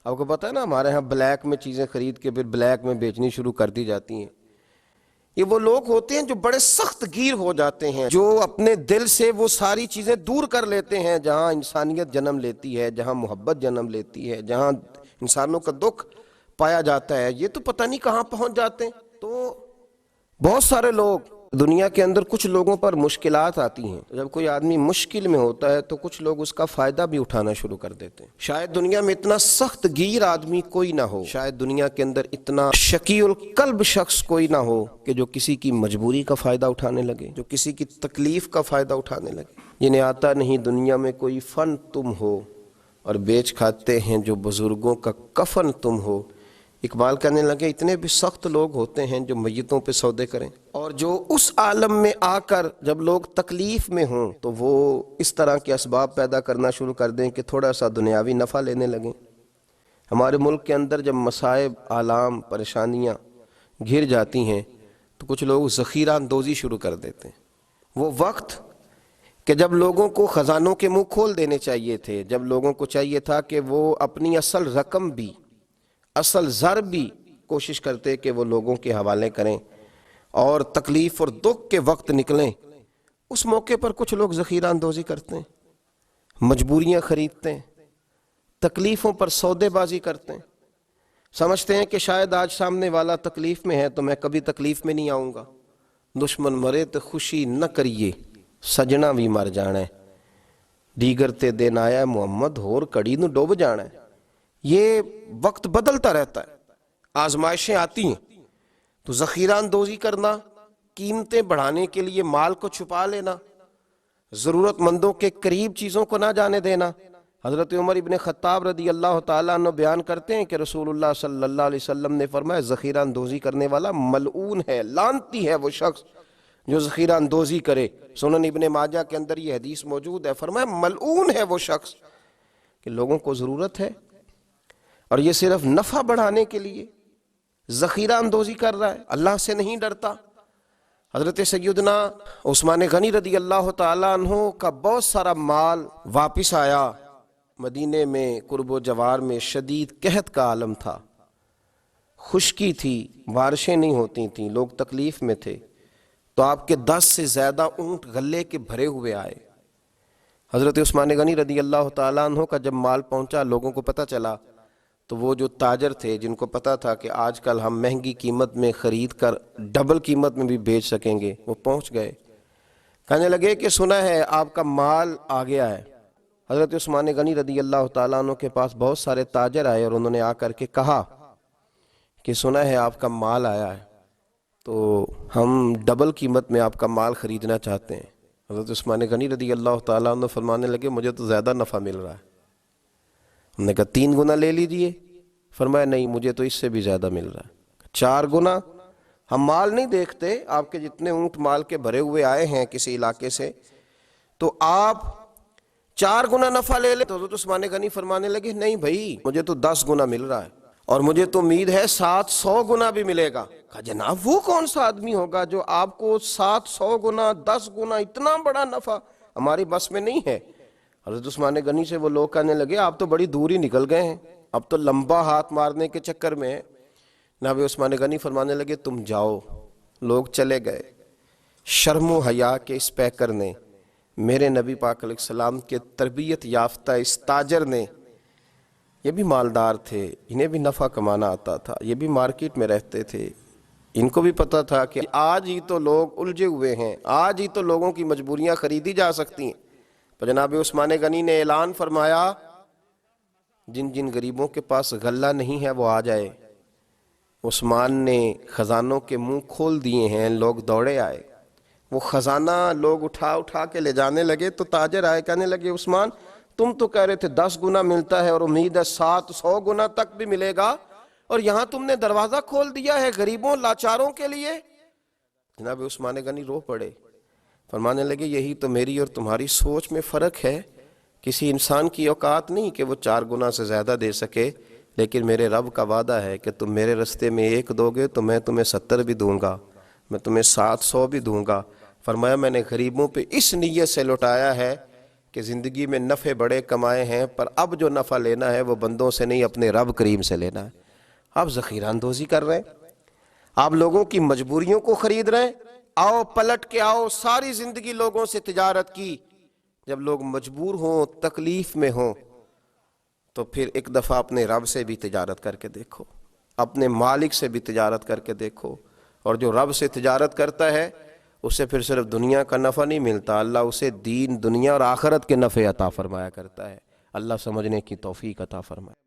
آپ کو پتہ ہے نا ہمارے ہاں بلیک میں چیزیں خرید کے پھر بلیک میں بیچنی شروع کر دی جاتی ہیں. یہ وہ لوگ ہوتے ہیں جو بڑے سخت گیر ہو جاتے ہیں، جو اپنے دل سے وہ ساری چیزیں دور کر لیتے ہیں جہاں انسانیت جنم لیتی ہے، جہاں محبت جنم لیتی ہے، جہاں انسانوں کا دکھ پایا جاتا ہے. یہ تو پتہ نہیں کہاں پہنچ جاتے ہیں. تو بہت سارے لوگ دنیا کے اندر، کچھ لوگوں پر مشکلات آتی ہیں. جب کوئی آدمی مشکل میں ہوتا ہے تو کچھ لوگ اس کا فائدہ بھی اٹھانا شروع کر دیتے ہیں. شاید دنیا میں اتنا سخت گیر آدمی کوئی نہ ہو، شاید دنیا کے اندر اتنا شقی القلب شخص کوئی نہ ہو کہ جو کسی کی مجبوری کا فائدہ اٹھانے لگے، جو کسی کی تکلیف کا فائدہ اٹھانے لگے. جنہیں آتا نہیں دنیا میں کوئی فن تم ہو، اور بیچ کھاتے ہیں جو بزرگوں کا کفن تم ہو. اقبال کہنے لگے اتنے بھی سخت لوگ ہوتے ہیں جو میتوں پہ سودے کریں، اور جو اس عالم میں آ کر جب لوگ تکلیف میں ہوں تو وہ اس طرح کے اسباب پیدا کرنا شروع کر دیں کہ تھوڑا سا دنیاوی نفع لینے لگیں. ہمارے ملک کے اندر جب مصائب، آلام، پریشانیاں گھر جاتی ہیں تو کچھ لوگ ذخیرہ اندوزی شروع کر دیتے ہیں. وہ وقت کہ جب لوگوں کو خزانوں کے منہ کھول دینے چاہیے تھے، جب لوگوں کو چاہیے تھا کہ وہ اپنی اصل رقم بھی، اصل زر بھی کوشش کرتے کہ وہ لوگوں کے حوالے کریں اور تکلیف اور دکھ کے وقت نکلیں، اس موقع پر کچھ لوگ ذخیرہ اندوزی کرتے ہیں، مجبوریاں خریدتے ہیں، تکلیفوں پر سودے بازی کرتے ہیں. سمجھتے ہیں کہ شاید آج سامنے والا تکلیف میں ہے تو میں کبھی تکلیف میں نہیں آؤں گا. دشمن مرے تو خوشی نہ کریے، سجنا بھی مر جانا ہے، دیگر تے دن آیا محمد ہور کڑی نو ڈوب جانا ہے. یہ وقت بدلتا رہتا ہے، آزمائشیں آتی ہیں تو ذخیرہ اندوزی کرنا، قیمتیں بڑھانے کے لیے مال کو چھپا لینا، ضرورت مندوں کے قریب چیزوں کو نہ جانے دینا. حضرت عمر ابن خطاب رضی اللہ تعالیٰ عنہ بیان کرتے ہیں کہ رسول اللہ صلی اللہ علیہ وسلم نے فرمایا ذخیرہ اندوزی کرنے والا ملعون ہے، لعنتی ہے وہ شخص جو ذخیرہ اندوزی کرے. سنن ابن ماجہ کے اندر یہ حدیث موجود ہے. فرمایا ملعون ہے وہ شخص کہ لوگوں کو ضرورت ہے اور یہ صرف نفع بڑھانے کے لیے ذخیرہ اندوزی کر رہا ہے، اللہ سے نہیں ڈرتا. حضرت سیدنا عثمان غنی رضی اللہ تعالیٰ عنہ کا بہت سارا مال واپس آیا. مدینے میں قرب و جوار میں شدید قحط کا عالم تھا، خشکی تھی، بارشیں نہیں ہوتی تھیں، لوگ تکلیف میں تھے. تو آپ کے 10 سے زیادہ اونٹ غلے کے بھرے ہوئے آئے. حضرت عثمان غنی رضی اللہ تعالیٰ عنہ کا جب مال پہنچا، لوگوں کو پتہ چلا، تو وہ جو تاجر تھے جن کو پتا تھا کہ آج کل ہم مہنگی قیمت میں خرید کر ڈبل قیمت میں بھی بیچ سکیں گے، وہ پہنچ گئے. کہنے لگے کہ سنا ہے آپ کا مال آ گیا ہے. حضرت عثمان غنی رضی اللہ تعالیٰ عنہ کے پاس بہت سارے تاجر آئے اور انہوں نے آ کر کے کہا کہ سنا ہے آپ کا مال آیا ہے، تو ہم ڈبل قیمت میں آپ کا مال خریدنا چاہتے ہیں. حضرت عثمان غنی رضی اللہ تعالیٰ عنہ فرمانے لگے مجھے تو زیادہ نفع مل رہا ہے. ہم نے کہا 3 گنا لے لیجئے. فرمایا نہیں، مجھے تو اس سے بھی زیادہ مل رہا ہے. 4 گنا. ہم مال نہیں دیکھتے، آپ کے جتنے اونٹ مال کے بھرے ہوئے آئے ہیں کسی علاقے سے، تو آپ 4 گنا نفع لے لیں. تو حضرت عثمان غنی فرمانے لگے نہیں بھائی، مجھے تو 10 گنا مل رہا ہے اور مجھے تو امید ہے 700 گنا بھی ملے گا. کہا جناب وہ کون سا آدمی ہوگا جو آپ کو 700 گنا، 10 گنا، اتنا بڑا نفع ہماری بس میں نہیں ہے. حضرت عثمان غنی سے وہ لوگ کہنے لگے آپ تو بڑی دور ہی نکل گئے ہیں، اب تو لمبا ہاتھ مارنے کے چکر میں ہیں. جناب عثمان غنی فرمانے لگے تم جاؤ. لوگ چلے گئے. شرم و حیا کے اس پیکر نے، میرے نبی پاک علیہ السلام کے تربیت یافتہ اس تاجر نے، یہ بھی مالدار تھے، انہیں بھی نفع کمانا آتا تھا، یہ بھی مارکیٹ میں رہتے تھے، ان کو بھی پتا تھا کہ آج ہی تو لوگ الجھے ہوئے ہیں، آج ہی تو لوگوں کی مجبوریاں خریدی جا سکتی ہیں. تو جناب عثمان غنی نے اعلان فرمایا جن جن غریبوں کے پاس غلہ نہیں ہے وہ آ جائے. عثمان نے خزانوں کے منہ کھول دیے ہیں، لوگ دوڑے آئے. وہ خزانہ لوگ اٹھا اٹھا کے لے جانے لگے تو تاجر آئے، کہنے لگے عثمان تم تو کہہ رہے تھے 10 گنا ملتا ہے اور امید ہے 700 گنا تک بھی ملے گا، اور یہاں تم نے دروازہ کھول دیا ہے غریبوں لاچاروں کے لیے. جناب عثمان غنی رو پڑے. فرمانے لگے یہی تو میری اور تمہاری سوچ میں فرق ہے. کسی انسان کی اوقات نہیں کہ وہ 4 گنا سے زیادہ دے سکے، لیکن میرے رب کا وعدہ ہے کہ تم میرے رستے میں 1 دو گے تو میں تمہیں 70 بھی دوں گا، میں تمہیں 700 بھی دوں گا. فرمایا میں نے غریبوں پہ اس نیت سے لوٹایا ہے کہ کہ زندگی میں نفع بڑے کمائے ہیں، پر اب جو نفع لینا ہے وہ بندوں سے نہیں، اپنے رب کریم سے لینا ہے۔ آپ ذخیرہ اندوزی کر رہے ہیں، آپ لوگوں کی مجبوریوں کو خرید رہے ہیں۔ آؤ پلٹ کے آؤ، ساری زندگی لوگوں سے تجارت کی، جب لوگ مجبور ہوں، تکلیف میں ہوں، تو پھر ایک دفعہ اپنے رب سے بھی تجارت کر کے دیکھو، اپنے مالک سے بھی تجارت کر کے دیکھو۔ اور جو رب سے تجارت کرتا ہے اسے پھر صرف دنیا کا نفع نہیں ملتا، اللہ اسے دین، دنیا اور آخرت کے نفع عطا فرمایا کرتا ہے۔ اللہ سمجھنے کی توفیق عطا فرمائے۔